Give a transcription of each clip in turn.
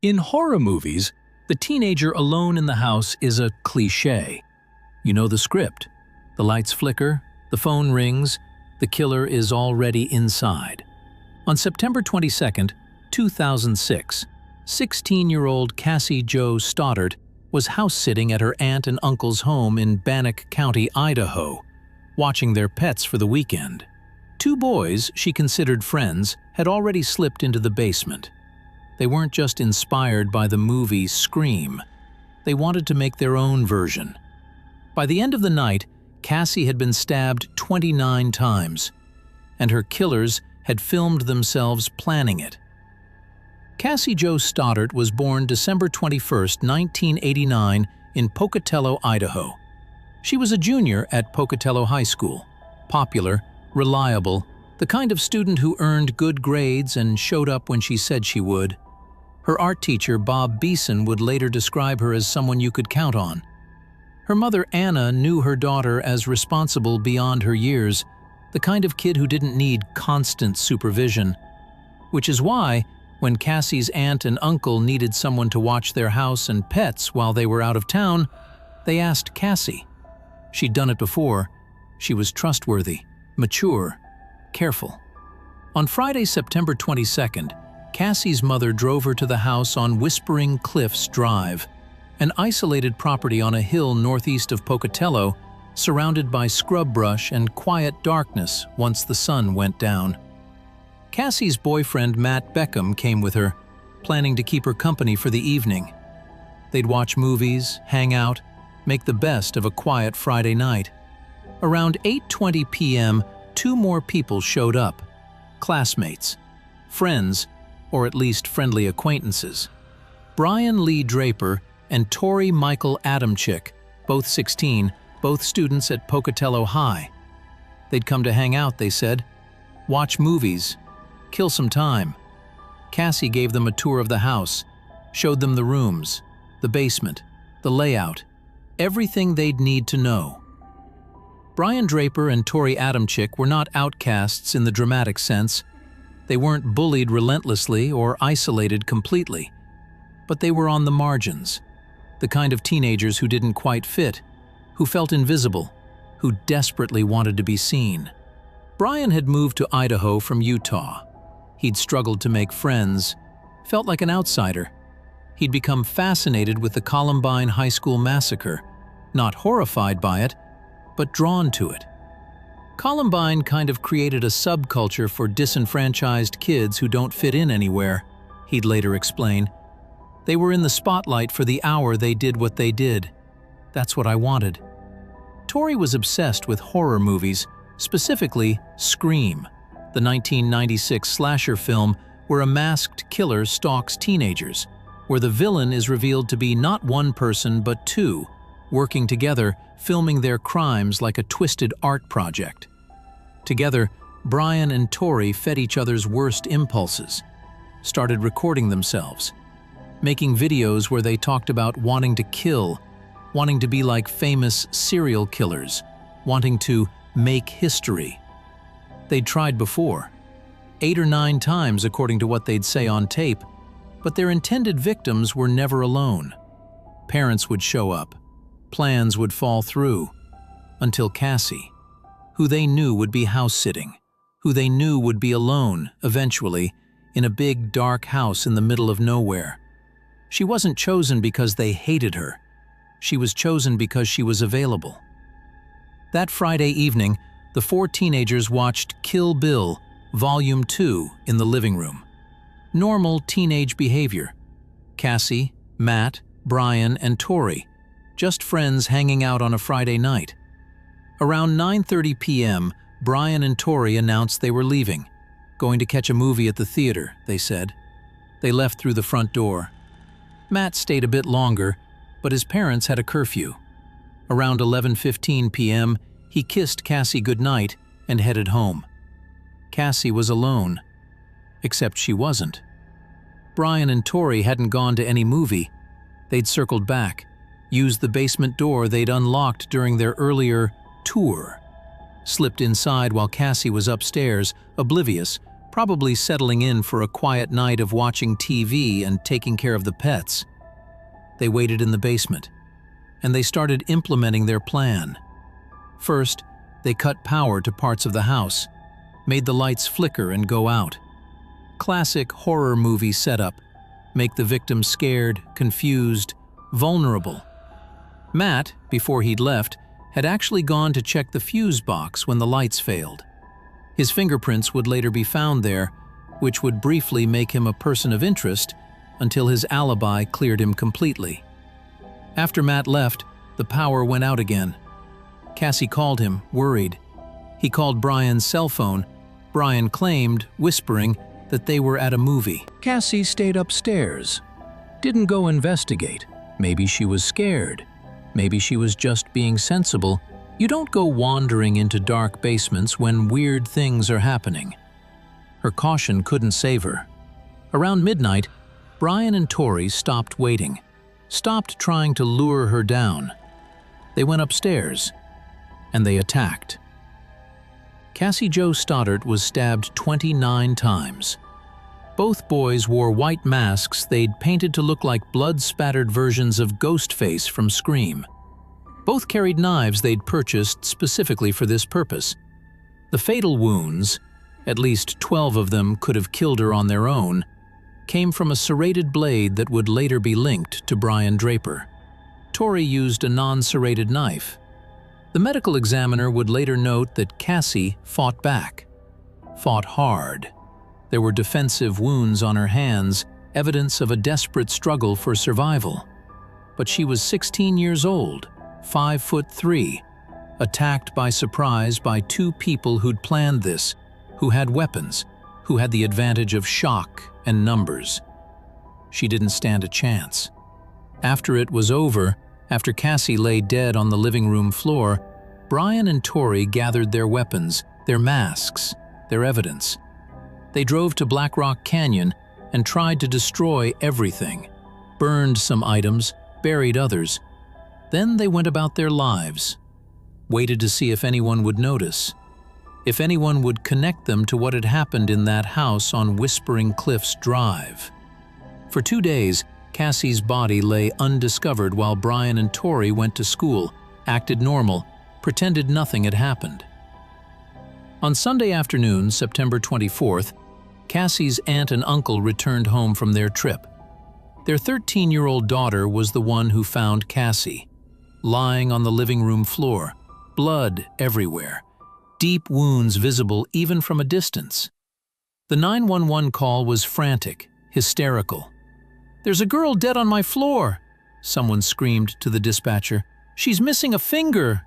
In horror movies, the teenager alone in the house is a cliché. You know the script. The lights flicker, the phone rings, the killer is already inside. On September 22, 2006, 16-year-old Cassie Jo Stoddart was house-sitting at her aunt and uncle's home in Bannock County, Idaho, watching their pets for the weekend. Two boys she considered friends had already slipped into the basement. They weren't just inspired by the movie Scream. They wanted to make their own version. By the end of the night, Cassie had been stabbed 29 times, and her killers had filmed themselves planning it. Cassie Jo Stoddart was born December 21, 1989, in Pocatello, Idaho. She was a junior at Pocatello High School, popular, reliable, the kind of student who earned good grades and showed up when she said she would. Her art teacher, Bob Beeson, would later describe her as someone you could count on. Her mother, Anna, knew her daughter as responsible beyond her years, the kind of kid who didn't need constant supervision. Which is why, when Cassie's aunt and uncle needed someone to watch their house and pets while they were out of town, they asked Cassie. She'd done it before. She was trustworthy, mature, careful. On Friday, September 22nd, Cassie's mother drove her to the house on Whispering Cliffs Drive, an isolated property on a hill northeast of Pocatello, surrounded by scrub brush and quiet darkness once the sun went down. Cassie's boyfriend Matt Beckham came with her, planning to keep her company for the evening. They'd watch movies, hang out, make the best of a quiet Friday night. Around 8:20 p.m., two more people showed up. Classmates, friends, or at least friendly acquaintances. Brian Lee Draper and Tori Michael Adamczyk, both 16, both students at Pocatello High. They'd come to hang out, they said, watch movies, kill some time. Cassie gave them a tour of the house, showed them the rooms, the basement, the layout, everything they'd need to know. Brian Draper and Tori Adamczyk were not outcasts in the dramatic sense. They weren't bullied relentlessly or isolated completely, but they were on the margins, the kind of teenagers who didn't quite fit, who felt invisible, who desperately wanted to be seen. Brian had moved to Idaho from Utah. He'd struggled to make friends, felt like an outsider. He'd become fascinated with the Columbine High School massacre, not horrified by it, but drawn to it. Columbine kind of created a subculture for disenfranchised kids who don't fit in anywhere, he'd later explain. They were in the spotlight for the hour they did what they did. That's what I wanted. Tori was obsessed with horror movies, specifically Scream, the 1996 slasher film where a masked killer stalks teenagers, where the villain is revealed to be not one person but two, working together, filming their crimes like a twisted art project. Together, Brian and Tori fed each other's worst impulses, started recording themselves, making videos where they talked about wanting to kill, wanting to be like famous serial killers, wanting to make history. They'd tried before, 8 or 9 times according to what they'd say on tape, but their intended victims were never alone. Parents would show up. Plans would fall through, until Cassie, who they knew would be house-sitting, who they knew would be alone, eventually, in a big, dark house in the middle of nowhere. She wasn't chosen because they hated her. She was chosen because she was available. That Friday evening, the 4 teenagers watched Kill Bill, Volume 2 in the living room. Normal teenage behavior. Cassie, Matt, Brian, and Tori, just friends hanging out on a Friday night. Around 9:30 p.m., Brian and Tori announced they were leaving, going to catch a movie at the theater, they said. They left through the front door. Matt stayed a bit longer, but his parents had a curfew. Around 11:15 p.m., he kissed Cassie goodnight and headed home. Cassie was alone, except she wasn't. Brian and Tori hadn't gone to any movie. They'd circled back, used the basement door they'd unlocked during their earlier tour, slipped inside while Cassie was upstairs, oblivious, probably settling in for a quiet night of watching TV and taking care of the pets. They waited in the basement, and they started implementing their plan. First, they cut power to parts of the house, made the lights flicker and go out. Classic horror movie setup: make the victim scared, confused, vulnerable. Matt, before he'd left, had actually gone to check the fuse box when the lights failed. His fingerprints would later be found there, which would briefly make him a person of interest until his alibi cleared him completely. After Matt left, the power went out again. Cassie called him, worried. He called Brian's cell phone. Brian claimed, whispering, that they were at a movie. Cassie stayed upstairs. Didn't go investigate. Maybe she was scared. Maybe she was just being sensible. You don't go wandering into dark basements when weird things are happening. Her caution couldn't save her. Around midnight, Brian and Tori stopped waiting, stopped trying to lure her down. They went upstairs, and they attacked. Cassie Jo Stoddart was stabbed 29 times. Both boys wore white masks they'd painted to look like blood-spattered versions of Ghostface from Scream. Both carried knives they'd purchased specifically for this purpose. The fatal wounds, at least 12 of them could have killed her on their own, came from a serrated blade that would later be linked to Brian Draper. Tori used a non-serrated knife. The medical examiner would later note that Cassie fought back, fought hard. There were defensive wounds on her hands, evidence of a desperate struggle for survival. But she was 16 years old, 5'3", attacked by surprise by two people who'd planned this, who had weapons, who had the advantage of shock and numbers. She didn't stand a chance. After it was over, after Cassie lay dead on the living room floor, Brian and Tori gathered their weapons, their masks, their evidence. They drove to Black Rock Canyon and tried to destroy everything, burned some items, buried others. Then they went about their lives, waited to see if anyone would notice, if anyone would connect them to what had happened in that house on Whispering Cliffs Drive. For 2 days, Cassie's body lay undiscovered while Brian and Tori went to school, acted normal, pretended nothing had happened. On Sunday afternoon, September 24th, Cassie's aunt and uncle returned home from their trip. Their 13-year-old daughter was the one who found Cassie, lying on the living room floor, blood everywhere, deep wounds visible even from a distance. The 911 call was frantic, hysterical. "There's a girl dead on my floor," someone screamed to the dispatcher. "She's missing a finger."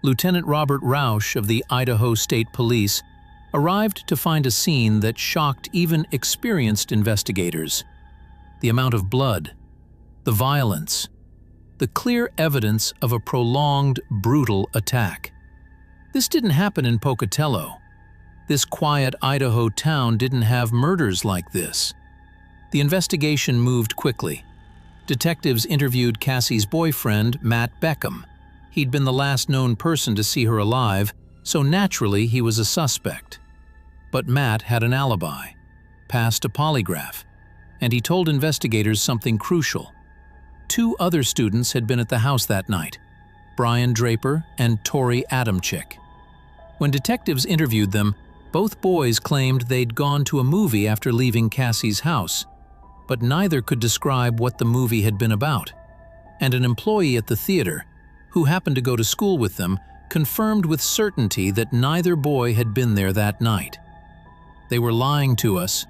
Lieutenant Robert Rausch of the Idaho State Police arrived to find a scene that shocked even experienced investigators. The amount of blood, the violence, the clear evidence of a prolonged, brutal attack. This didn't happen in Pocatello. This quiet Idaho town didn't have murders like this. The investigation moved quickly. Detectives interviewed Cassie's boyfriend, Matt Beckham. He'd been the last known person to see her alive, so naturally he was a suspect. But Matt had an alibi, passed a polygraph, and he told investigators something crucial. 2 other students had been at the house that night, Brian Draper and Tori Adamczyk. When detectives interviewed them, both boys claimed they'd gone to a movie after leaving Cassie's house, but neither could describe what the movie had been about. And an employee at the theater, who happened to go to school with them, confirmed with certainty that neither boy had been there that night. "They were lying to us,"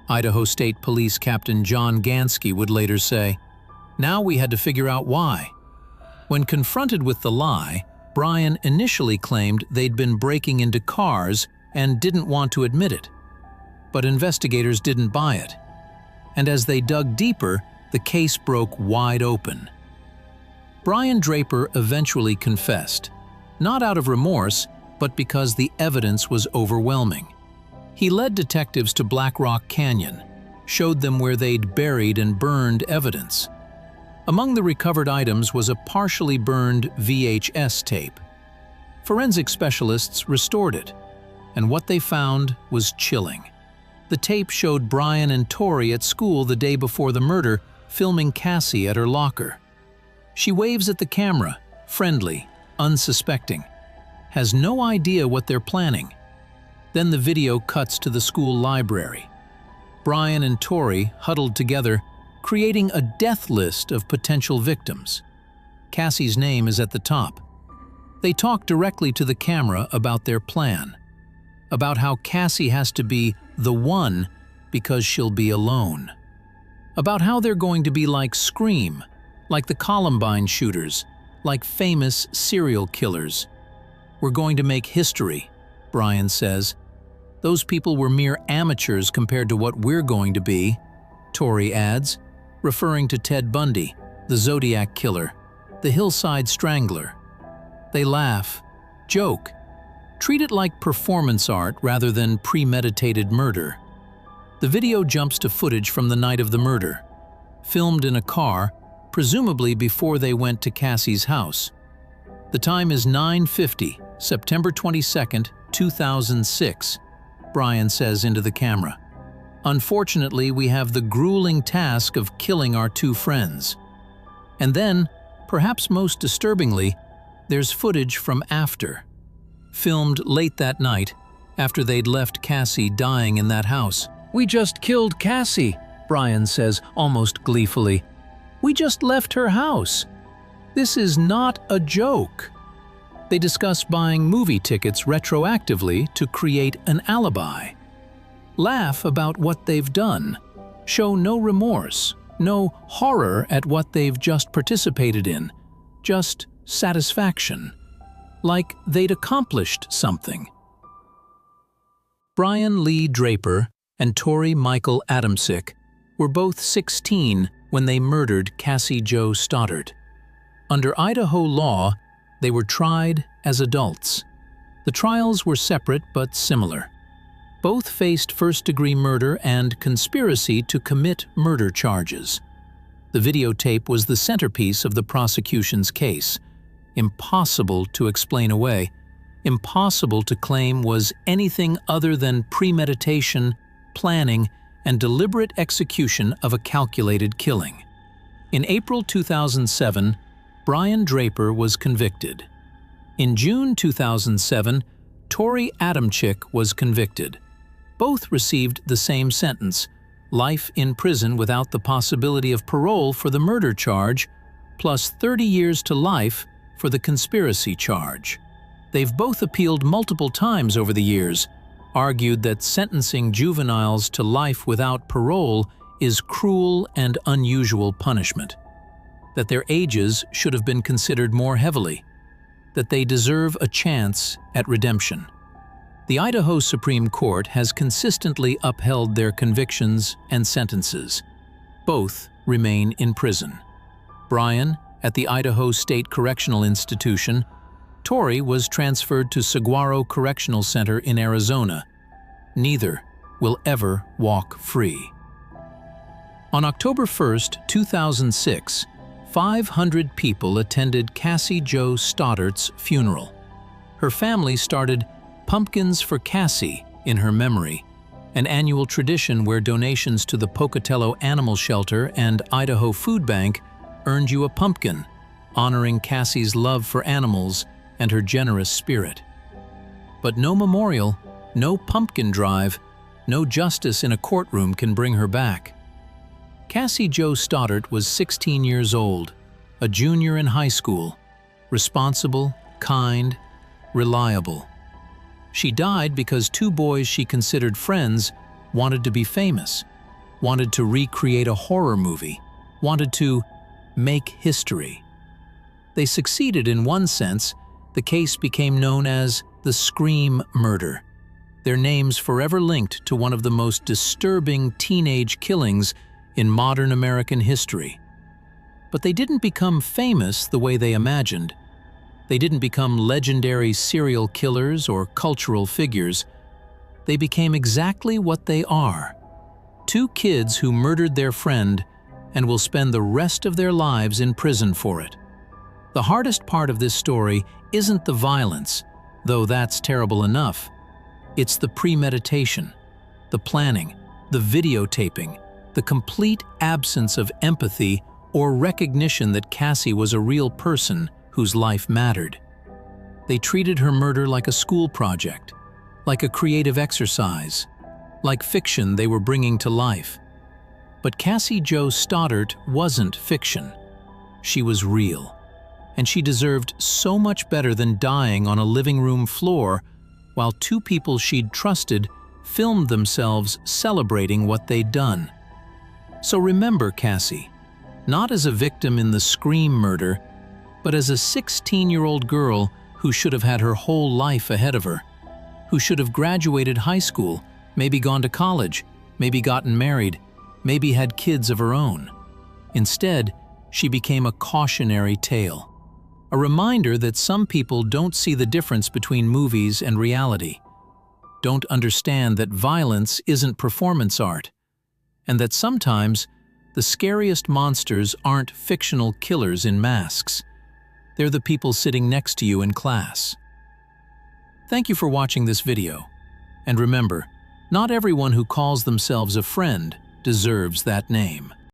Idaho State Police Captain John Gansky would later say. "Now we had to figure out why." When confronted with the lie, Brian initially claimed they'd been breaking into cars and didn't want to admit it. But investigators didn't buy it. And as they dug deeper, the case broke wide open. Brian Draper eventually confessed, not out of remorse, but because the evidence was overwhelming. He led detectives to Black Rock Canyon, showed them where they'd buried and burned evidence. Among the recovered items was a partially burned VHS tape. Forensic specialists restored it, and what they found was chilling. The tape showed Brian and Tori at school the day before the murder, filming Cassie at her locker. She waves at the camera, friendly, unsuspecting, has no idea what they're planning. Then the video cuts to the school library. Brian and Tori huddled together, creating a death list of potential victims. Cassie's name is at the top. They talk directly to the camera about their plan, about how Cassie has to be the one because she'll be alone, about how they're going to be like Scream, like the Columbine shooters, like famous serial killers. "We're going to make history," Brian says. "Those people were mere amateurs compared to what we're going to be," Tori adds, referring to Ted Bundy, the Zodiac Killer, the Hillside Strangler. They laugh, joke, treat it like performance art rather than premeditated murder. The video jumps to footage from the night of the murder, filmed in a car, presumably before they went to Cassie's house. The time is 9:50, September 22, 2006, Brian says into the camera. "Unfortunately, we have the grueling task of killing our two friends." And then, perhaps most disturbingly, there's footage from after. Filmed late that night, after they'd left Cassie dying in that house. "We just killed Cassie," Brian says almost gleefully. "We just left her house. This is not a joke." They discuss buying movie tickets retroactively to create an alibi. Laugh about what they've done. Show no remorse, no horror at what they've just participated in. Just satisfaction. Like they'd accomplished something. Brian Lee Draper and Tori Michael Adamczyk were both 16 when they murdered Cassie Jo Stoddart. Under Idaho law, they were tried as adults. The trials were separate but similar. Both faced first-degree murder and conspiracy to commit murder charges. The videotape was the centerpiece of the prosecution's case. Impossible to explain away, impossible to claim was anything other than premeditation, planning, and deliberate execution of a calculated killing. In April 2007, Brian Draper was convicted. In June 2007, Tori Adamczyk was convicted. Both received the same sentence, life in prison without the possibility of parole for the murder charge, plus 30 years to life for the conspiracy charge. They've both appealed multiple times over the years, argued that sentencing juveniles to life without parole is cruel and unusual punishment, that their ages should have been considered more heavily, that they deserve a chance at redemption. The Idaho Supreme Court has consistently upheld their convictions and sentences. Both remain in prison. Brian at the Idaho State Correctional Institution, Tori was transferred to Saguaro Correctional Center in Arizona. Neither will ever walk free. On October 1, 2006, 500 people attended Cassie Jo Stoddart's funeral. Her family started Pumpkins for Cassie in her memory, an annual tradition where donations to the Pocatello Animal Shelter and Idaho Food Bank earned you a pumpkin, honoring Cassie's love for animals and her generous spirit. But no memorial, no pumpkin drive, no justice in a courtroom can bring her back. Cassie Jo Stoddart was 16 years old, a junior in high school, responsible, kind, reliable. She died because two boys she considered friends wanted to be famous, wanted to recreate a horror movie, wanted to make history. They succeeded in one sense. The case became known as the Scream murder, their names forever linked to one of the most disturbing teenage killings in modern American history. But they didn't become famous the way they imagined. They didn't become legendary serial killers or cultural figures. They became exactly what they are: two kids who murdered their friend and will spend the rest of their lives in prison for it. The hardest part of this story isn't the violence, though that's terrible enough. It's the premeditation, the planning, the videotaping, the complete absence of empathy or recognition that Cassie was a real person whose life mattered. They treated her murder like a school project, like a creative exercise, like fiction they were bringing to life. But Cassie Jo Stoddart wasn't fiction. She was real, and she deserved so much better than dying on a living room floor while two people she'd trusted filmed themselves celebrating what they'd done. So remember Cassie, not as a victim in the Scream murder, but as a 16-year-old girl who should have had her whole life ahead of her, who should have graduated high school, maybe gone to college, maybe gotten married, maybe had kids of her own. Instead, she became a cautionary tale, a reminder that some people don't see the difference between movies and reality, don't understand that violence isn't performance art, and that sometimes the scariest monsters aren't fictional killers in masks. They're the people sitting next to you in class. Thank you for watching this video. And remember, not everyone who calls themselves a friend deserves that name.